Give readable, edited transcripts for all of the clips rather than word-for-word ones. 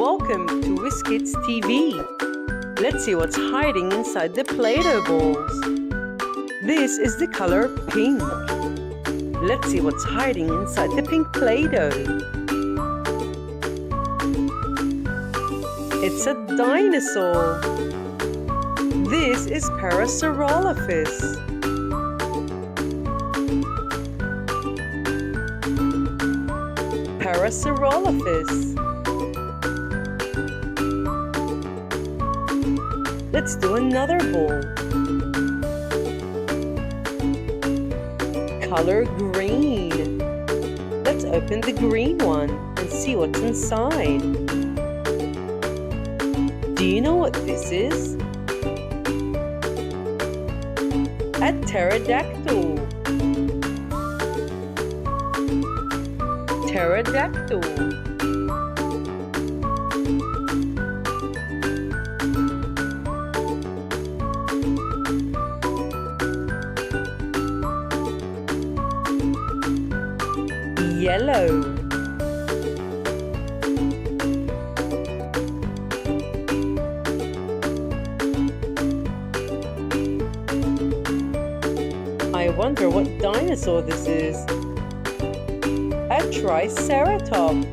Welcome to WizzKidz TV. Let's see what's hiding inside the Play-Doh balls. This is the color pink. Let's see what's hiding inside the pink Play-Doh. It's a dinosaur. This is Parasaurolophus. Parasaurolophus. Let's do another ball. Color green. Let's open the green one and see what's inside. Do you know what this is? A pterodactyl. Pterodactyl. Yellow. I wonder what dinosaur this is. A Triceratops.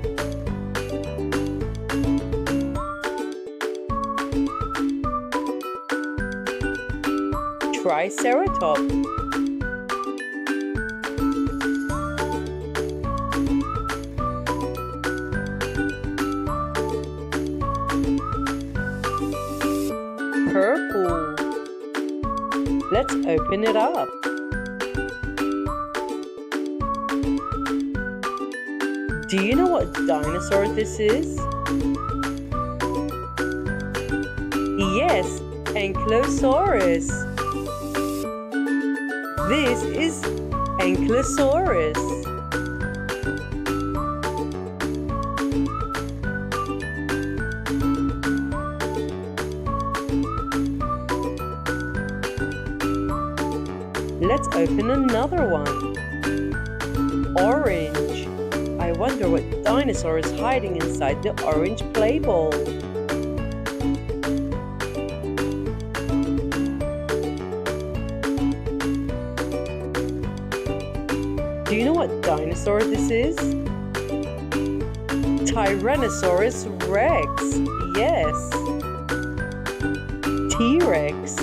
Triceratops. Purple. Let's open it up. Do you know what dinosaur this is? Yes, Ankylosaurus. This is Ankylosaurus. Let's open another one. Orange. I wonder what dinosaur is hiding inside the orange play ball. Do you know what dinosaur this is? Tyrannosaurus Rex. Yes. T-Rex.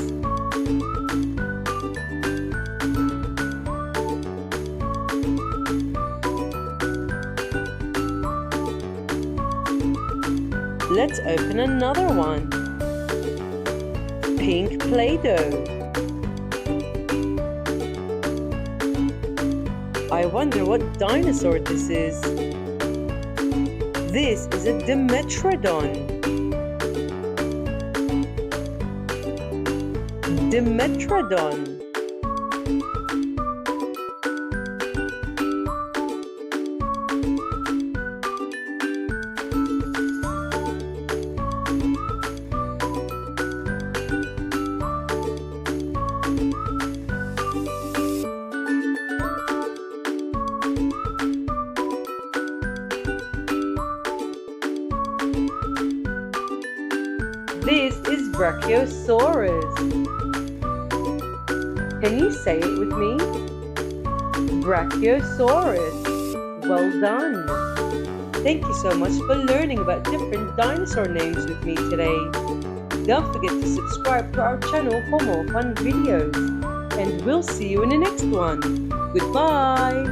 Let's open another one. Pink Play-Doh. I wonder what dinosaur this is. This is a Dimetrodon. Dimetrodon. This is Brachiosaurus. Can you say it with me? Brachiosaurus. Well done. Thank you so much for learning about different dinosaur names with me today. Don't forget to subscribe to our channel for more fun videos. And we'll see you in the next one. Goodbye.